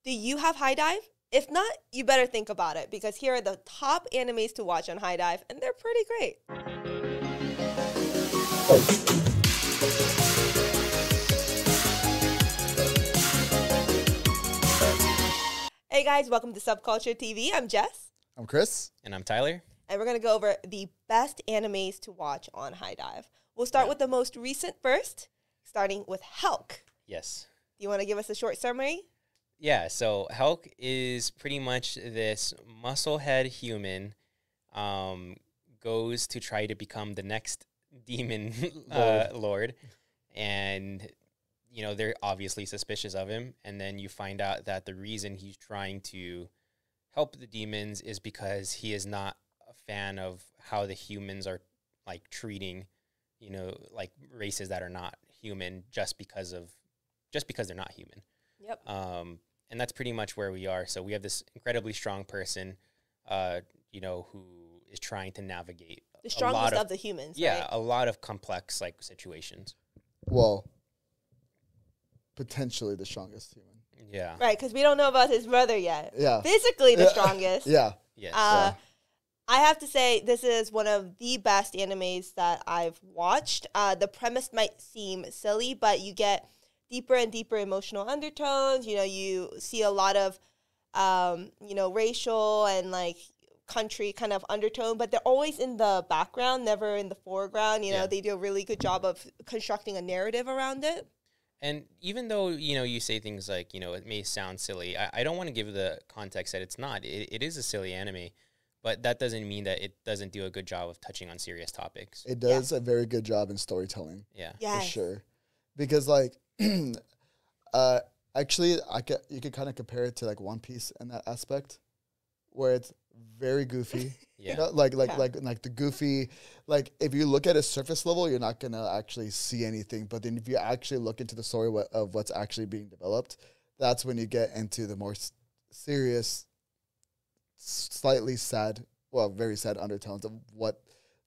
Do you have HiDive? If not, you better think about it, because here are the top animes to watch on HiDive, and they're pretty great. Hey guys, welcome to SubculturedTV. I'm Jess. I'm Chris. And I'm Tyler. And we're going to go over the best animes to watch on HiDive. We'll start with the most recent first, starting with Helck. Yes. Do you want to give us a short summary? Yeah, so Helck is pretty much this musclehead human goes to try to become the next demon lord. And, you know, they're obviously suspicious of him. And then you find out that the reason he's trying to help the demons is because he is not a fan of how the humans are, like, treating, you know, like, races that are not human just because they're not human. Yep. And that's pretty much where we are. So we have this incredibly strong person, you know, who is trying to navigate the strongest of the humans. Yeah, right? A lot of complex like situations. Well, potentially the strongest human. Yeah. Right, because we don't know about his brother yet. Yeah. Physically the strongest. Yeah. Yes. I have to say, this is one of the best animes that I've watched. The premise might seem silly, but you get deeper and deeper emotional undertones. You know, you see a lot of, you know, racial and, like, country kind of undertone, but they're always in the background, never in the foreground. You know, they do a really good job of constructing a narrative around it. And even though, you know, you say things like, you know, it may sound silly, I don't want to give the context that it's not. It is a silly anime, but that doesn't mean that it doesn't do a good job of touching on serious topics. It does a very good job in storytelling. Yeah. Yes. For sure. Because, like, actually, you could kind of compare it to, like, One Piece in that aspect, where it's very goofy. Yeah. You know, like the goofy, like, if you look at a surface level, you're not gonna actually see anything. But then if you actually look into the story of what's actually being developed, that's when you get into the more serious, slightly sad, well, very sad undertones of what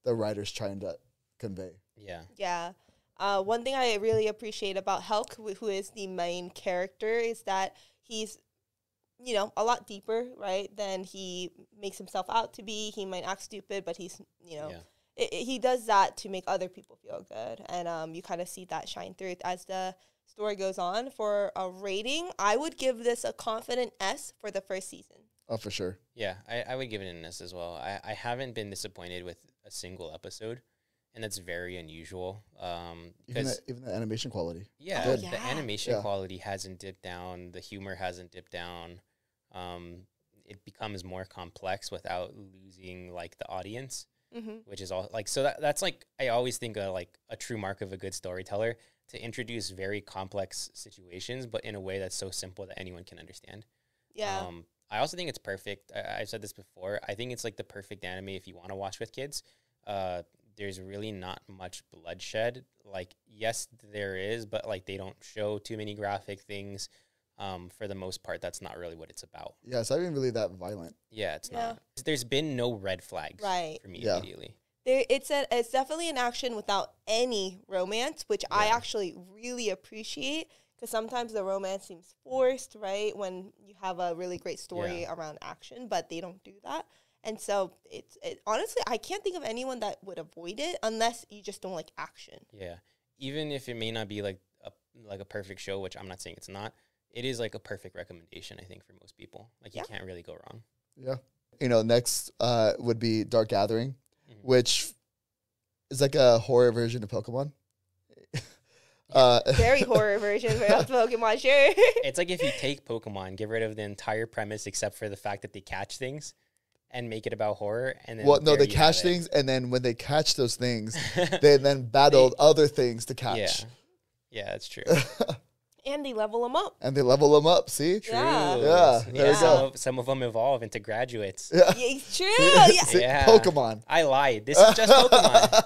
the writer's trying to convey. Yeah. Yeah. One thing I really appreciate about Helck, who is the main character, is that he's, you know, a lot deeper, right, than he makes himself out to be. He might act stupid, but he's, you know, he does that to make other people feel good. And you kind of see that shine through as the story goes on. For a rating, I would give this a confident S for the first season. Oh, for sure. Yeah, I would give it an S as well. I haven't been disappointed with a single episode, and that's very unusual. Even the animation quality. Yeah, the animation quality hasn't dipped down. The humor hasn't dipped down. It becomes more complex without losing, like, the audience, which is all, like, so that's like, I always think like a true mark of a good storyteller, to introduce very complex situations, but in a way that's so simple that anyone can understand. Yeah. I also think it's perfect. I've said this before. I think it's like the perfect anime if you want to watch with kids. There's really not much bloodshed. Like, yes, there is, but, like, they don't show too many graphic things. For the most part, that's not really what it's about. Yeah, it's not even really that violent. Yeah, it's not. There's been no red flags for me immediately. It's definitely an action without any romance, which I actually really appreciate, because sometimes the romance seems forced, right, when you have a really great story around action, but they don't do that. And so, honestly, I can't think of anyone that would avoid it unless you just don't like action. Yeah. Even if it may not be like a perfect show, which I'm not saying it's not, it is like a perfect recommendation, I think, for most people. Like, you can't really go wrong. Yeah. You know, next would be Dark Gathering, which is like a horror version of Pokemon. Very horror version of Pokemon, sure. It's like if you take Pokemon, get rid of the entire premise except for the fact that they catch things, and make it about horror. And then they catch things, and then when they catch those things, they then battled other things to catch. Yeah, that's true. And they level them up. See? True. Yeah. There you go. Some of them evolve into graduates. Yeah. It's true. Yeah. Pokemon. I lied. This is just Pokemon.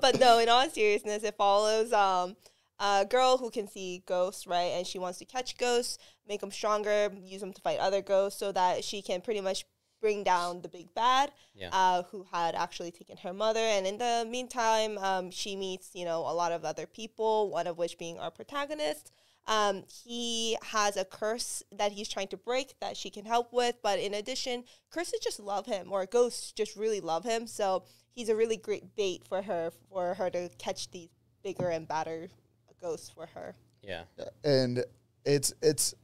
But no, in all seriousness, it follows a girl who can see ghosts, right? And she wants to catch ghosts, make them stronger, use them to fight other ghosts so that she can pretty much bring down the big bad, who had actually taken her mother. And in the meantime, she meets, a lot of other people, one of which being our protagonist, He has a curse that he's trying to break that she can help with. But in addition, curses just love him, or ghosts just really love him. So he's a really great bait for her to catch these bigger and badder ghosts for her. Yeah. And it's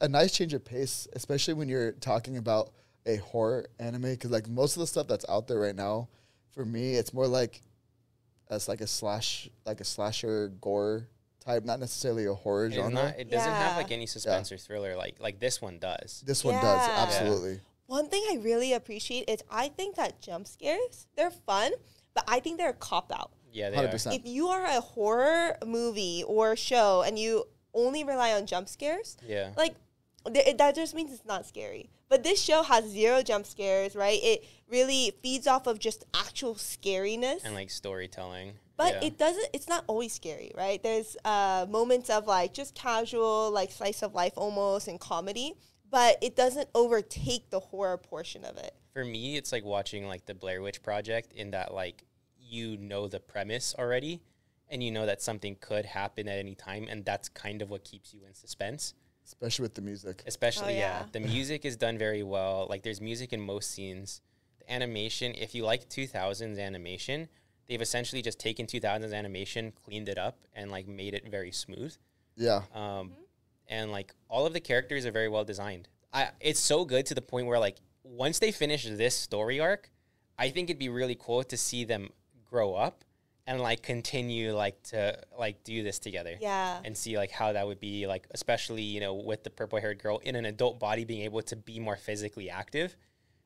a nice change of pace, especially when you're talking about a horror anime, because like most of the stuff that's out there right now, for me, it's more like as like a slasher gore type, not necessarily a horror genre. It doesn't have like any suspense or thriller like this one does. This one does, Yeah. absolutely. One thing I really appreciate is I think that jump scares, they're fun, but I think they're a cop-out. Yeah, they 100%. If you are a horror movie or show and you only rely on jump scares, Yeah. like that just means it's not scary. But this show has 0 jump scares, right? It really feeds off of just actual scariness. And like storytelling. But yeah. it's not always scary, right? There's moments of like just casual, like slice of life almost and comedy, but it doesn't overtake the horror portion of it. For me, it's like watching like the Blair Witch Project, in that like you know the premise already and you know that something could happen at any time, and that's kind of what keeps you in suspense. Especially with the music. Especially, yeah. The music is done very well. Like there's music in most scenes. The animation, if you like 2000s animation, they've essentially just taken 2000s animation, cleaned it up, and like made it very smooth. Yeah. And like all of the characters are very well designed. It's so good to the point where like once they finish this story arc, I think it'd be really cool to see them grow up and like continue like to like do this together. Yeah. And see like how that would be, like especially, you know, with the purple haired girl in an adult body being able to be more physically active.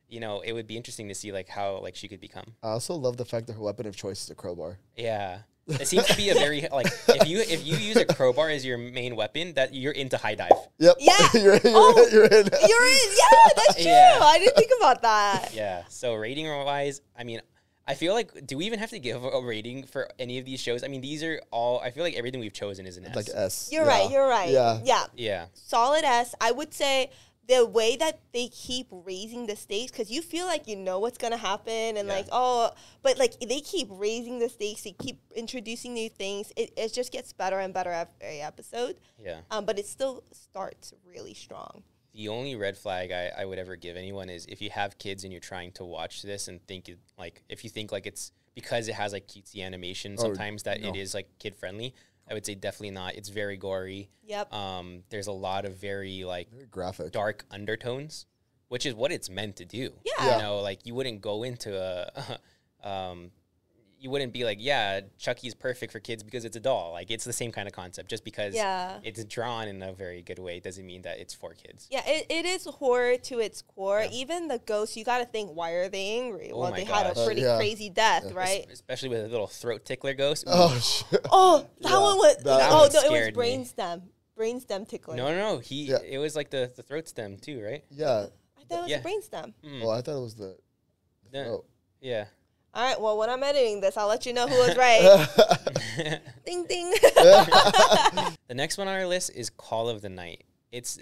You know, it would be interesting to see like how like she could become. I also love the fact that her weapon of choice is a crowbar. Yeah. It seems to be a very like if you use a crowbar as your main weapon, that you're into HiDive. Yep. Yeah. you're in. You're in. Yeah, that's true. Yeah. I didn't think about that. Yeah. So rating wise, I mean, I feel like, do we even have to give a rating for any of these shows? I mean, these are all, I feel like everything we've chosen is an S. Like S. You're right. Yeah. Yeah. Yeah. Solid S. I would say the way that they keep raising the stakes, because you feel like you know what's going to happen and like, but like they keep raising the stakes, they keep introducing new things. It just gets better and better every episode. Yeah. But it still starts really strong. The only red flag I would ever give anyone is if you have kids and you're trying to watch this and think it, like, if you think like it's because it has like cutesy animation sometimes it is like kid friendly, I would say definitely not. It's very gory. Yep. There's a lot of very graphic, dark undertones, which is what it's meant to do. Yeah. You know, like you wouldn't go into you wouldn't be like, yeah, Chucky's perfect for kids because it's a doll. Like, it's the same kind of concept. Just because it's drawn in a very good way doesn't mean that it's for kids. Yeah, it is horror to its core. Yeah. Even the ghosts, you got to think, why are they angry? Oh Well, my they had a gosh. pretty crazy death, right? Especially with a little throat tickler ghost. Oh, shit. Oh, that one was, That one no, it was scared me. brainstem tickler. No. It was like the throat stem too, right? Yeah. I thought it was a brainstem. Oh, I thought it was the throat. Yeah. All right, well, when I'm editing this, I'll let you know who was right. Ding, ding. The next one on our list is Call of the Night. It's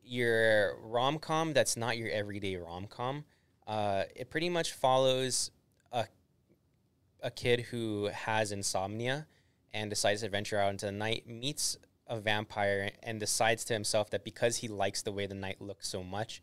your rom-com that's not your everyday rom-com. It pretty much follows a kid who has insomnia and decides to venture out into the night, meets a vampire, and decides to himself that because he likes the way the night looks so much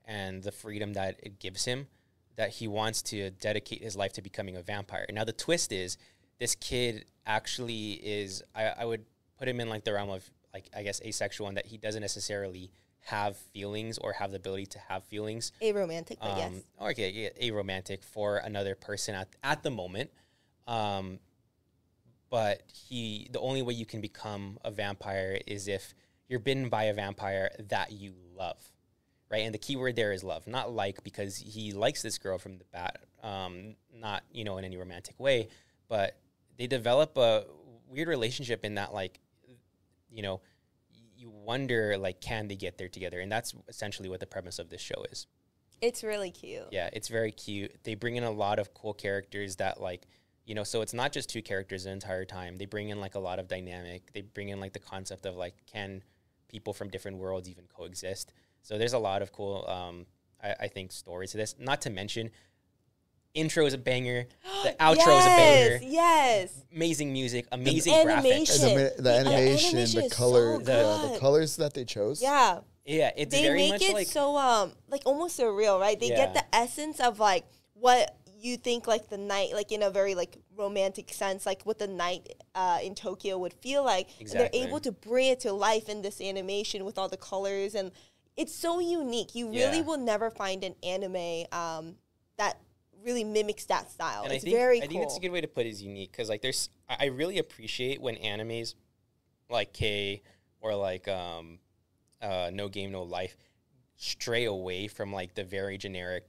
and the freedom that it gives him, that he wants to dedicate his life to becoming a vampire. Now, the twist is this kid actually is, I would put him in like the realm of, like, I guess, asexual, and that he doesn't necessarily have feelings or have the ability to have feelings. Aromantic, but yes. Okay, yeah, aromantic for another person at the moment. But the only way you can become a vampire is if you're bitten by a vampire that you love. Right, and the key word there is love, not like, because he likes this girl from the bat, not, you know, in any romantic way, but they develop a weird relationship in that, like, you know, you wonder, like, can they get there together? And that's essentially what the premise of this show is. It's really cute. Yeah, it's very cute. They bring in a lot of cool characters that, like, you know, so it's not just two characters the entire time. They bring in, like, a lot of dynamic. They bring in, like, the concept of, like, can people from different worlds even coexist? So there's a lot of cool, I think, stories to this. Not to mention, intro is a banger. The outro is a banger. Yes. Amazing music. Amazing The graphics. And the animation, animation the is color, so the good. colors that they chose. Yeah. Yeah, it's They very make much it like so like almost surreal, right? They Yeah. get the essence of like what you think like the night, like in a very like romantic sense, like what the night in Tokyo would feel like. Exactly. And they're able to bring it to life in this animation with all the colors, and it's so unique. You really Yeah. will never find an anime that really mimics that style. And It's I think, very I cool. think that's a good way to put it, is unique, because like I really appreciate when animes like K or like No Game No Life stray away from like the very generic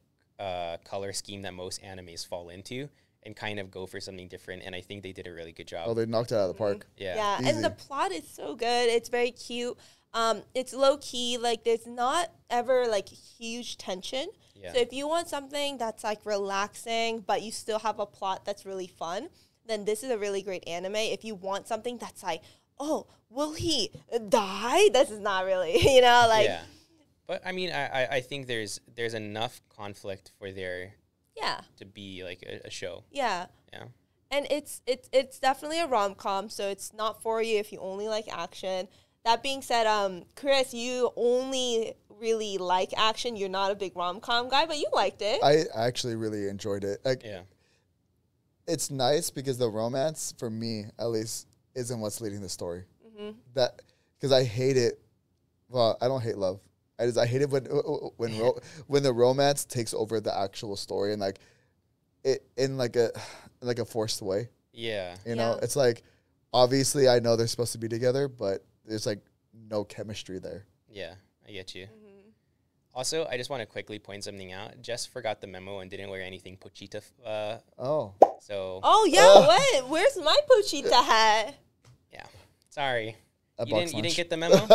color scheme that most animes fall into and kind of go for something different. And I think they did a really good job. Oh, they knocked it out of the park. Yeah. Yeah, and the plot is so good. It's very cute. It's low key. Like there's not ever like huge tension. Yeah. So if you want something that's like relaxing, but you still have a plot that's really fun, then this is a really great anime. If you want something that's like, oh, will he die? This is not really, like. Yeah. But I mean, I think there's enough conflict for there Yeah. to be like a show. Yeah. Yeah. And it's definitely a rom-com, so it's not for you if you only like action. That being said, Chris, you only really like action. You're not a big rom-com guy, but you liked it. I actually really enjoyed it. Like, Yeah. it's nice because the romance, for me at least, isn't what's leading the story. Mm-hmm. That because I hate it. Well, I don't hate love. I hate it when the romance takes over the actual story and like it in like a forced way. Yeah. You know, Yeah. it's like obviously I know they're supposed to be together, but there's like no chemistry there. Yeah. I get you. Mm-hmm. Also, I just want to quickly point something out. Jess forgot the memo and didn't wear anything Pochita. Oh, So, Oh, yeah, what? Where's my Pochita hat? yeah. Sorry. a You box didn't lunch. get the memo?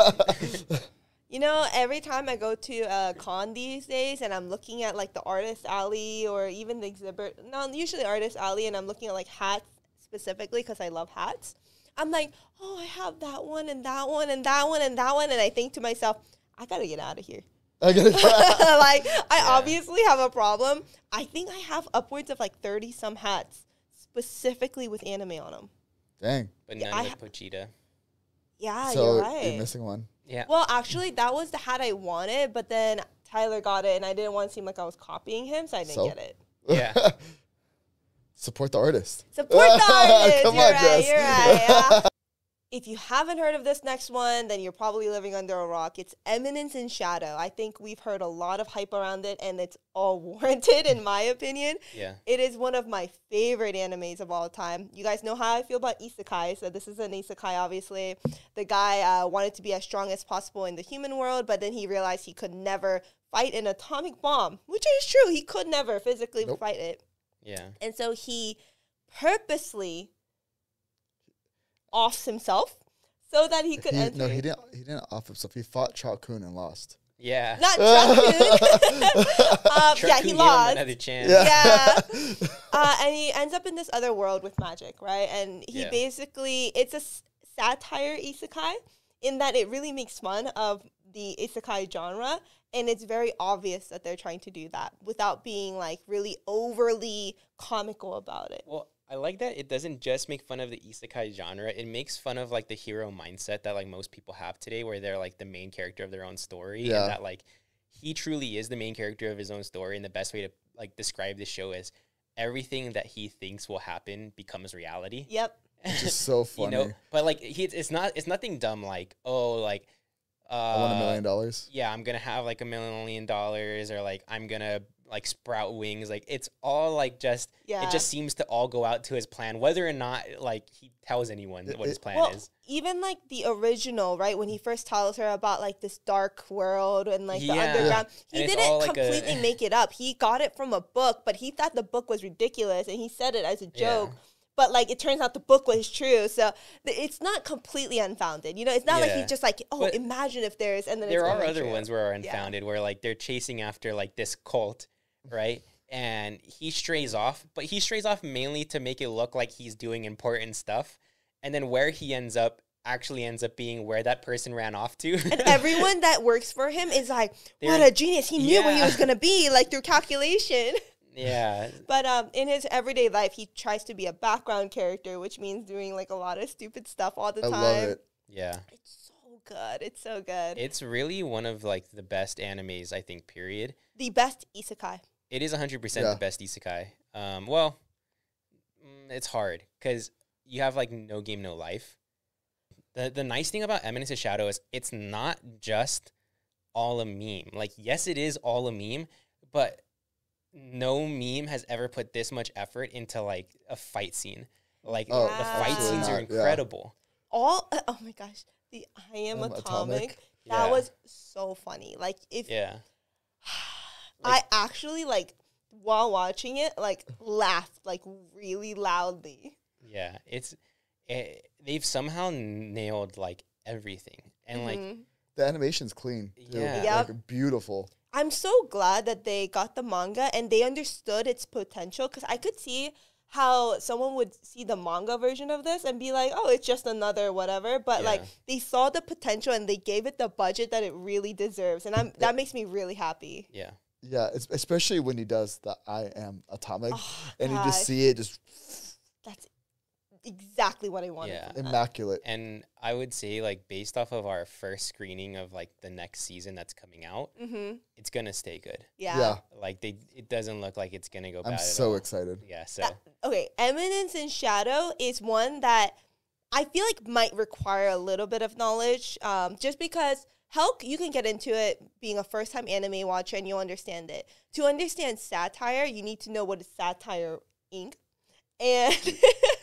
Every time I go to a con these days and I'm looking at like the artist alley or even the exhibit, no, usually artist alley, and I'm looking at like hats specifically because I love hats. I'm like, oh, I have that one and that one and that one and that one. And I think to myself, I got to get out of here. I gotta Like, I Yeah. obviously have a problem. I think I have upwards of like 30 some hats specifically with anime on them. Dang. But Yeah, none I with ha- Pochita. Yeah, So you're you're right. missing one. Yeah. Well, actually, that was the hat I wanted, but then Tyler got it, and I didn't want to seem like I was copying him, so I didn't So? get it. Yeah. Support the artist. Support the artist. Come You're on, right. Jess. You're right. Yeah. If you haven't heard of this next one, then you're probably living under a rock. It's Eminence in Shadow. I think we've heard a lot of hype around it, and it's all warranted, in my opinion. Yeah. It is one of my favorite animes of all time. You guys know how I feel about isekai, so this is an isekai, obviously. The guy wanted to be as strong as possible in the human world, but then he realized he could never fight an atomic bomb, which is true. He could never physically Nope. fight it. Yeah. And so he purposely offs himself so that he could enter. No, he didn't off himself. He fought Chao Kun and lost. Yeah. Not Chakun. Yeah, Chakun he gave him lost. another chance. Yeah. Yeah. And he ends up in this other world with magic, right? And he Yeah. basically, it's a satire isekai in that it really makes fun of the isekai genre. And it's very obvious that they're trying to do that without being like really overly comical about it. Well, I like that it doesn't just make fun of the isekai genre. It makes fun of like the hero mindset that like most people have today, where they're like the main character of their own story. Yeah. And that like he truly is the main character of his own story. And the best way to like describe this show is everything that he thinks will happen becomes reality. Yep. Just so funny. You know, but like it's nothing dumb like, oh, like I won $1 million. yeah, I'm gonna have like $1 million, or like I'm gonna like sprout wings. Like it's all like just Yeah. it just seems to all go out to his plan, whether or not like he tells anyone what his plan Well, is. even like the original, right? When he first tells her about like this dark world and like the Yeah. underground, And he it's didn't all like completely make it up. He got it from a book, but he thought the book was ridiculous and he said it as a joke. Yeah. But like it turns out the book was true, so it's not completely unfounded. You know, it's not like Yeah. he's just like, oh, But imagine if there's, and then There it's are gonna be other true. ones where are unfounded, where like they're chasing after like this cult, right? And he strays off, but he strays off mainly to make it look like he's doing important stuff. And then where he actually ends up being where that person ran off to. And everyone that works for him is like, what They're- a genius! He knew where he Yeah. was gonna be, like through calculation. Yeah. But in his everyday life, he tries to be a background character, which means doing like a lot of stupid stuff all the time. I love it. Yeah. It's so good. It's so good. It's really one of like the best animes, I think, period. The best isekai. It is 100% Yeah. the best isekai. Well, it's hard because you have like no game, no life. The nice thing about Eminence in Shadow is it's not just all a meme. Like, yes, it is all a meme, but no meme has ever put this much effort into like a fight scene. Like Oh, the fight absolutely scenes are not, yeah. incredible. Oh my gosh, the I Am Atomic. That Yeah. was so funny. Like if Yeah. I actually like while watching it, like laughed like really loudly. Yeah. They've somehow nailed like everything. And like, Mhm. The animation's clean. Too. Yeah. Yep. Like, beautiful. I'm so glad that they got the manga and they understood its potential, because I could see how someone would see the manga version of this and be like, oh, it's just another whatever. But like Yeah. they saw the potential and they gave it the budget that it really deserves. And that makes me really happy. yeah. Yeah, especially when he does the I Am Atomic, Oh, and you just gosh. see it just That's exactly what I wanted. Yeah. from that. immaculate. And I would say, like, based off of our first screening of like the next season that's coming out, Mhm. it's gonna stay good. Yeah. Yeah, Like it doesn't look like it's gonna go bad. I'm at so all. excited. Yeah. So Okay, Eminence in Shadow is one that I feel like might require a little bit of knowledge, just because Helck, you can get into it being a first-time anime watcher and you'll understand it. To understand satire, you need to know what is satire Inc. And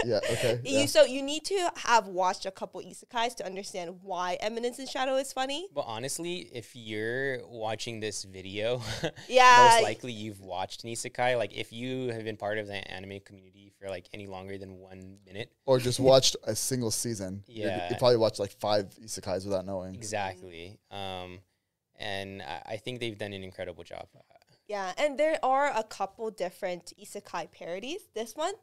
Yeah, okay. Yeah. you need to have watched a couple isekais to understand why Eminence in Shadow is funny. but honestly, if you're watching this video, Yeah. most likely you've watched an isekai. Like, if you have been part of the anime community for like any longer than 1 minute, Or just watched a single season. Yeah. You probably watched like 5 isekais without knowing. exactly. And I think they've done an incredible job. Yeah, and there are a couple different isekai parodies. This one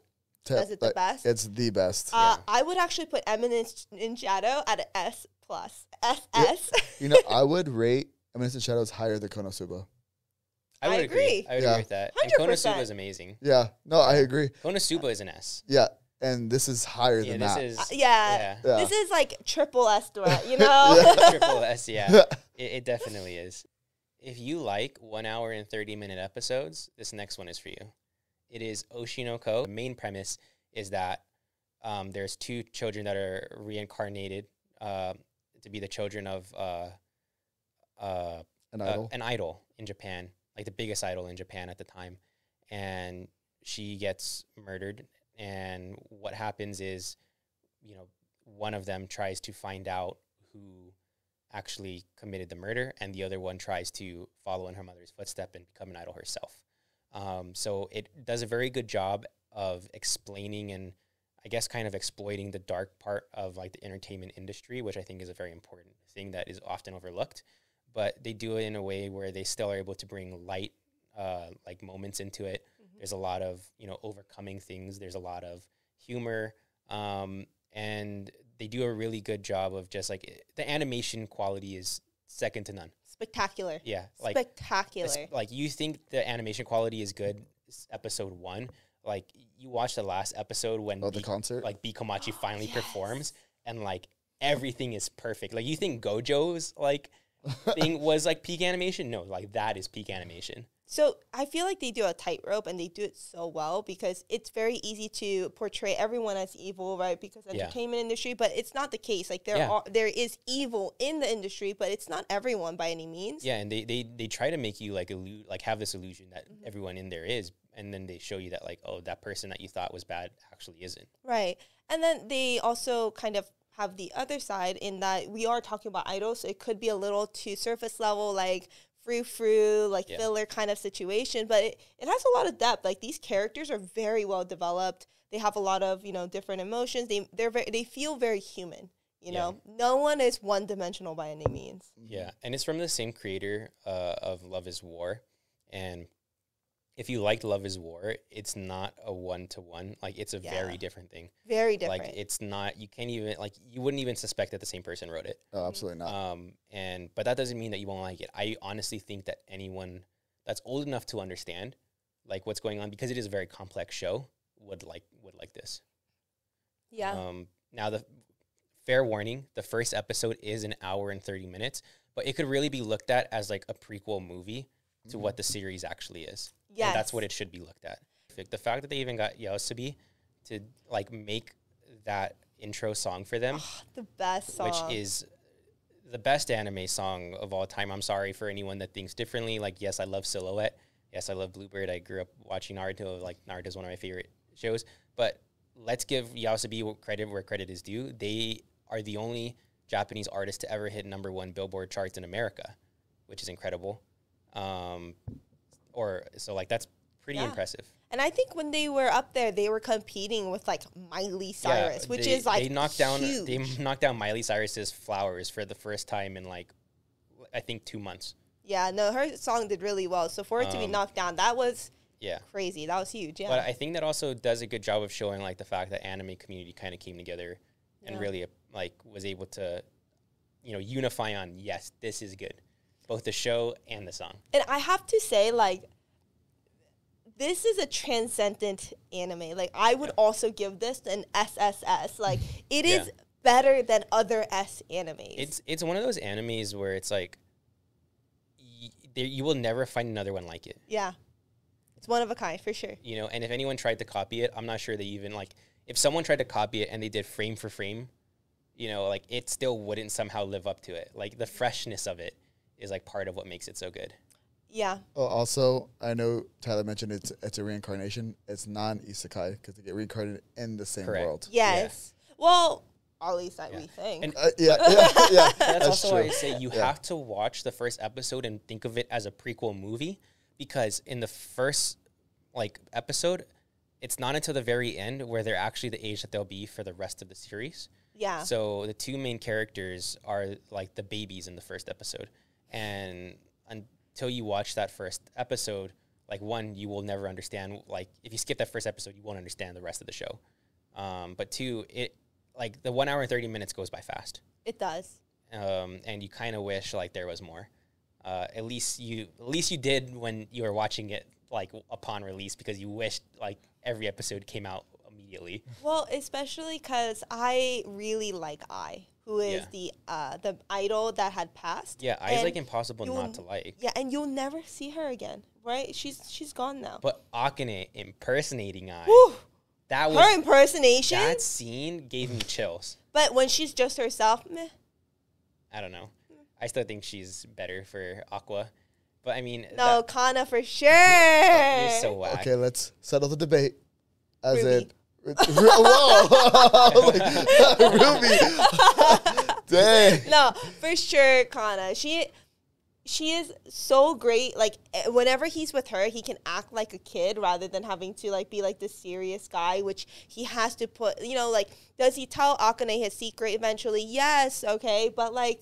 does it the Like, best. It's the best. I would actually put Eminence in Shadow at an S plus. SS. You know, I would rate Eminence in Shadows higher than Konosuba. I would I agree. I would Yeah. agree with that. And 100%. Konosuba is amazing. Yeah, no, I agree. Konosuba is an S. Yeah, and this is higher Yeah, than this that. is Yeah. Yeah. This is like triple S threat, you know? triple S. Yeah, it definitely is. If you like 1 hour and 30-minute episodes, this next one is for you. It is Oshi No Ko. The main premise is that there's 2 children that are reincarnated to be the children of An idol. an idol in Japan, like the biggest idol in Japan at the time. And she gets murdered. And what happens is, you know, one of them tries to find out who actually committed the murder, and the other one tries to follow in her mother's footstep and become an idol herself. So it does a very good job of explaining and I guess kind of exploiting the dark part of like the entertainment industry, which I think is a very important thing that is often overlooked. But they do it in a way where they still are able to bring light, like moments into it. Mhm. There's a lot of, you know, overcoming things. There's a lot of humor. And they do a really good job of just like the animation quality is second to none. Spectacular. Yeah. Like, Spectacular. like you think the animation quality is good episode 1. Like you watch the last episode when the concert? like Bikomachi finally Yes. performs and like everything is perfect. Like you think Gojo's like thing was like peak animation? No, like that is peak animation. So I feel like they do a tightrope and they do it so well, because it's very easy to portray everyone as evil, right? Because Yeah. entertainment industry, but it's not the case. Like there is evil in the industry, but it's not everyone by any means. Yeah, and they try to make you like have this illusion that everyone in there is, and then they show you that like, oh, that person that you thought was bad actually isn't. Right. And then they also kind of have the other side in that we are talking about idols, so it could be a little too surface level, like frou-frou, like Yeah. filler kind of situation, but it has a lot of depth. Like these characters are very well developed. They have a lot of, you know, different emotions. They feel very human, you know. No one is one-dimensional by any means. Yeah, and it's from the same creator of Love is War, and if you liked Love is War, it's not a one-to-one. Like it's a very different thing. Very different. Like it's not. You can't even like. You wouldn't even suspect that the same person wrote it. Oh, absolutely not. But that doesn't mean that you won't like it. I honestly think that anyone that's old enough to understand like what's going on, because it is a very complex show, would like this. Yeah. Now, the fair warning, the first episode is an hour and 30 minutes, but it could really be looked at as like a prequel movie to what the series actually is. Yes. And that's what it should be looked at. The fact that they even got Yaosobi to like make that intro song for them, The best song. which is the best anime song of all time. I'm sorry for anyone that thinks differently. Like, yes, I love Silhouette. Yes, I love Bluebird. I grew up watching Naruto. Like, Naruto is one of my favorite shows. But let's give Yaosobi credit where credit is due. They are the only Japanese artist to ever hit #1 Billboard charts in America, which is incredible. That's pretty impressive. And I think when they were up there, they were competing with like Miley Cyrus, which is like they knocked down huge. they knocked down Miley Cyrus's Flowers for the first time in like I think 2 months. Yeah, no, her song did really well. So for it to be knocked down, that was crazy. That was huge. Yeah, But I think that also does a good job of showing like the fact that anime community kind of came together and really like was able to, unify on, yes, this is good, both the show and the song. And I have to say, like, this is a transcendent anime. Like, I would also give this an SSS. Like, it is better than other S animes. It's one of those animes where it's like you will never find another one like it. Yeah. It's one of a kind, for sure. And if anyone tried to copy it, I'm not sure they even, like, if someone tried to copy it and they did frame for frame, like, it still wouldn't somehow live up to it. Like, the freshness of it is, like, part of what makes it so good. Yeah. Oh, also, I know Tyler mentioned it's a reincarnation. It's non-isekai because they get reincarnated in the same world. Yes. Yeah. Well, at least we think. And yeah. That's also true. Why I say you have to watch the first episode and think of it as a prequel movie, because in the first, like, episode, it's not until the very end where they're actually the age that they'll be for the rest of the series. Yeah. So the two main characters are, like, the babies in the first episode. And until you watch that first episode, like, one, you will never understand. Like, if you skip that first episode, you won't understand the rest of the show. But two, like, the 1 hour and 30 minutes goes by fast. It does. And you kind of wish, like, there was more. At least you did when you were watching it, like, upon release, because you wished, like, every episode came out immediately. Well, especially because I really like Ai, who is the idol that had passed. Yeah, Ai's, like, impossible not to like. Yeah, and you'll never see her again, right? She's gone now. But Akane impersonating Ai. Whew. That was her impersonation. That scene gave me chills. But when she's just herself, meh. I don't know. I still think she's better for Aqua. But I mean, no, Kana for sure. You're so whack. Okay, let's settle the debate. As Ruby. Whoa, Ruby. Dang. No, for sure, Kana. She is so great. Like, whenever he's with her, he can act like a kid rather than having to, like, be, like, this serious guy, which he has to put, like, does he tell Akane his secret eventually? Yes, okay, but, like,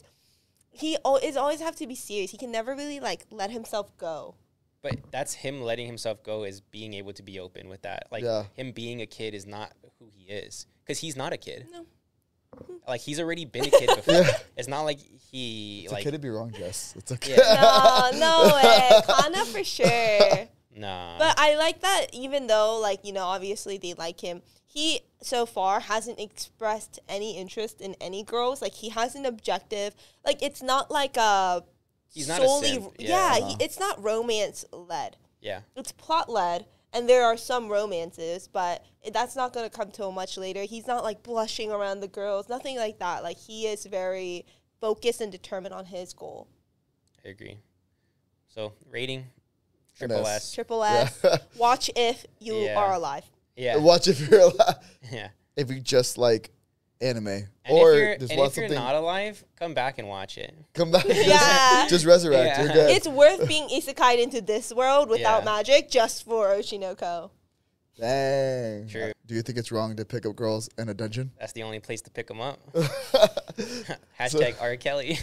he always have to be serious. He can never really, like, let himself go. But that's him letting himself go, is being able to be open with that. Like, him being a kid is not who he is, because he's not a kid. No. Like, he's already been a kid before. It's not like he... It's like, okay to be wrong, Jess. It's okay. Yeah. No way. Kana for sure. Nah. But I like that, even though, like, obviously they like him, he so far hasn't expressed any interest in any girls. Like, he has an objective. Like, it's not like a he's not solely... a simp. It's not romance-led. Yeah. It's plot-led. And there are some romances, but that's not going to come till much later. He's not, like, blushing around the girls. Nothing like that. Like, he is very focused and determined on his goal. I agree. So, rating, triple S. Triple S. Yeah. Watch if you are alive. Yeah. Watch if you're alive. Yeah. If you just like anime. And or if you're not alive, come back and watch it. Come back. Yeah. Just resurrect. Yeah. You're good. It's worth being isekai'd into this world without Yeah. magic just for Oshi No Ko. Dang. True. Do you think it's wrong to pick up girls in a dungeon? That's the only place to pick them up. Hashtag R. Kelly.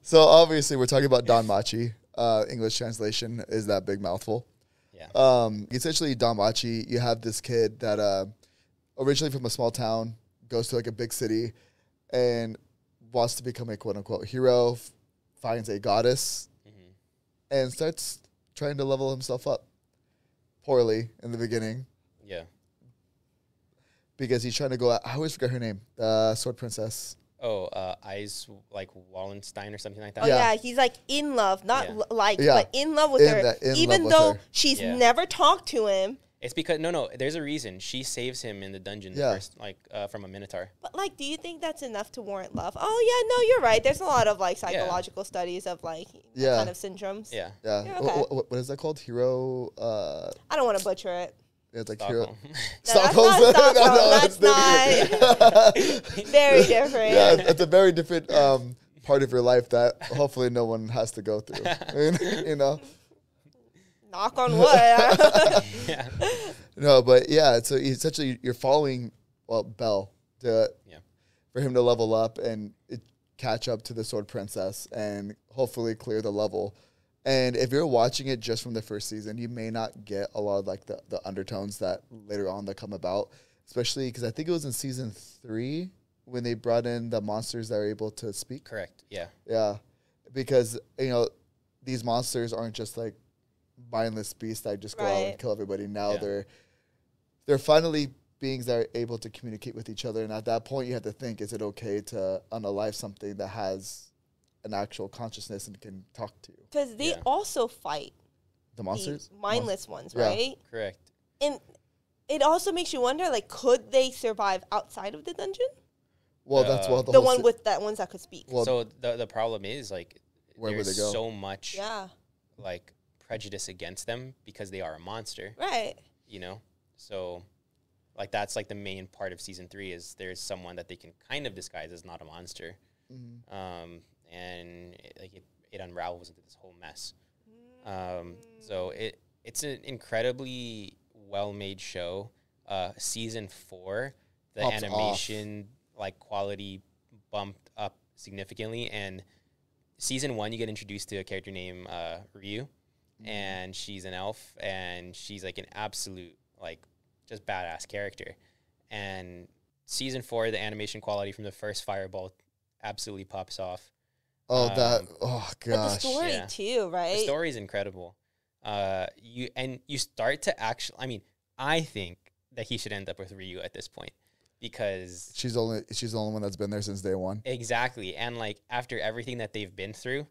So obviously we're talking about DanMachi. English translation is that big mouthful. Yeah. Essentially DanMachi, you have this kid that originally from a small town, goes to, like, a big city and wants to become a quote unquote hero, finds a goddess, and starts trying to level himself up poorly in the beginning. Yeah. Because he's trying to go. I always forget her name. Sword Princess. Oh, Eyes like Wallenstein or something like that. Oh Yeah. yeah, he's like in love, not Yeah. but in love with her. Even with though her. she's Yeah. never talked to him. It's because no, there's a reason she saves him in the dungeon first, like from a minotaur. But like, do you think that's enough to warrant love? Oh yeah, no, you're right. There's a lot of like psychological studies of like that kind of syndromes. Yeah. Yeah. Yeah, okay. What is that called? Hero. I don't want to butcher it. It's like Stockholm. hero. No, that's not Stockholm. That's it's not very different. Yeah, it's a very different part of your life that hopefully no one has to go through. You know. Knock on wood. Yeah. No, but yeah. So essentially, you're following Bell for him to level up and catch up to the Sword Princess and hopefully clear the level. And if you're watching it just from the first season, you may not get a lot of like the undertones that later on that come about, especially because I think it was in season 3 when they brought in the monsters that are able to speak. Correct. Yeah. Yeah, because these monsters aren't just like mindless beasts that just go out and kill everybody. Now they're finally beings that are able to communicate with each other, and at that point, you have to think: is it okay to unalive something that has an actual consciousness and can talk to you? Because they also fight The monsters? the mindless ones, Yeah. right? Correct. And it also makes you wonder, like, could they survive outside of the dungeon? Well, that's what The one with that ones that could speak. Well, So the problem is like Where would there's they go? so much Yeah, like prejudice against them because they are a monster, right. So like that's like the main part of season 3 is there's someone that they can kind of disguise as not a monster. And it unravels into this whole mess. So it's an incredibly well-made show. Season 4, the Pops animation like quality bumped up significantly, and season 1 you get introduced to a character named Ryu, and she's an elf, and she's like an absolute like just badass character. And season 4, the animation quality from the first fireball absolutely pops off. oh gosh. But the story Yeah. too, right? The story is incredible. You start to actually. I mean, I think that he should end up with Ryu at this point because she's the only one that's been there since day one. exactly, and like after everything that they've been through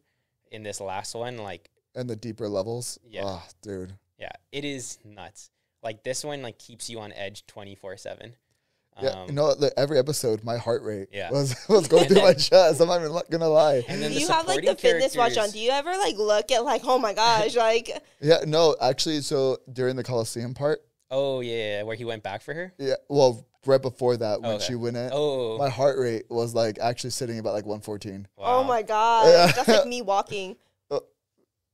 in this last one, like And the deeper levels. Yeah. Oh, dude. yeah, it is nuts. Like this one, like keeps you on edge 24/7. Yeah, every episode, my heart rate Yeah. was going through my chest. I'm not even gonna lie. And then Do the you have like the supporting fitness watch on? characters- Do you ever like look at like, oh my gosh, like Yeah, no, actually, so during the Coliseum part, Oh yeah, where he went back for her. yeah, well, right before that, when Okay. she went in, Oh, my heart rate was like actually sitting about like 114. oh wow. my gosh, Yeah. that's like me walking.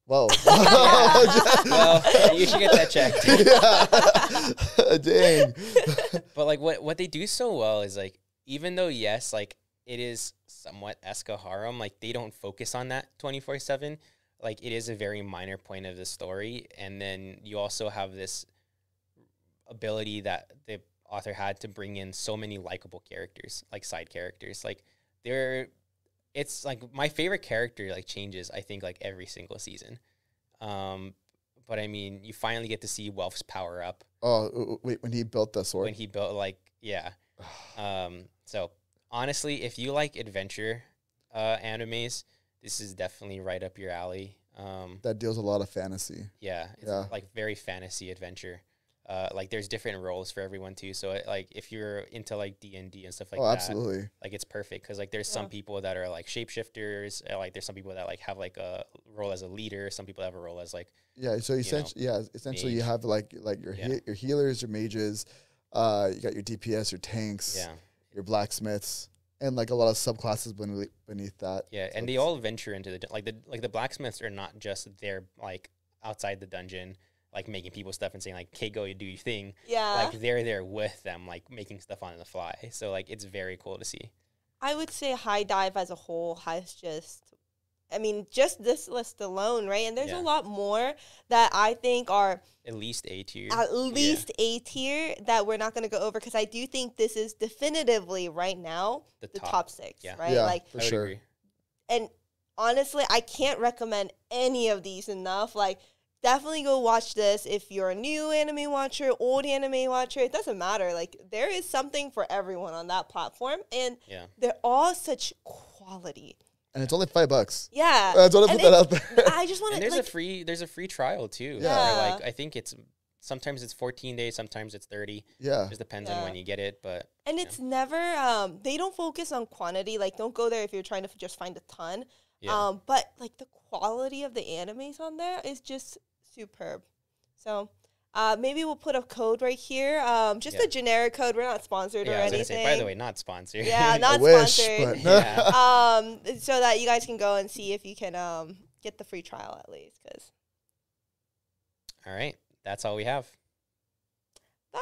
Whoa. Well, you should get that checked. Yeah. Dang. But like what they do so well is like even though yes, like it is somewhat Eska harem, like they don't focus on that 24/7. Like it is a very minor point of the story, and then you also have this ability that the author had to bring in so many likable characters, like side characters. Like it's like my favorite character like changes, I think, like every single season. But I mean, you finally get to see Welf's power up Oh, wait, when he built the sword? when he built so honestly, if you like adventure animes, this is definitely right up your alley. That deals a lot of fantasy. It's like very fantasy adventure. Like there's different roles for everyone too. So like if you're into like D&D and stuff like Oh, that, absolutely. like it's perfect because like there's some people that are like shapeshifters, like there's some people that like have like a role as a leader, some people have a role as like Yeah, so essentially you mage. have like your your healers, your mages, you got your DPS, your tanks, your blacksmiths, and like a lot of subclasses beneath that. Yeah, So and they it's- all venture into the blacksmiths are not just there like outside the dungeon, like making people stuff and saying like, "Okay, go, you do your thing." Yeah, Like they're there with them, like making stuff on the fly. So like it's very cool to see. I would say HiDive as a whole has just this list alone, right? And there's Yeah. a lot more that I think are At least A tier. at least A tier that we're not going to go over because I do think this is definitively right now The the top. top 6, Yeah. right? Yeah, Like, for I would sure. agree. and honestly, I can't recommend any of these enough. Like, definitely go watch this if you're a new anime watcher, old anime watcher. It doesn't matter. Like, there is something for everyone on that platform, and they're all such quality. And it's only $5. Yeah, I just want to put that out there. I just want to. There's a free trial too. Yeah. Like I think sometimes it's 14 days, sometimes it's 30. Yeah, it just depends on when you get it. But it's never. They don't focus on quantity. Like, don't go there if you're trying to just find a ton. Yeah. But like the quality of the animes on there is just superb. So. Maybe we'll put a code right here. Just a generic code. We're not sponsored or anything. I was gonna say, by the way, not sponsored. Yeah, not sponsored. So that you guys can go and see if you can get the free trial at least. All right, that's all we have. Bye.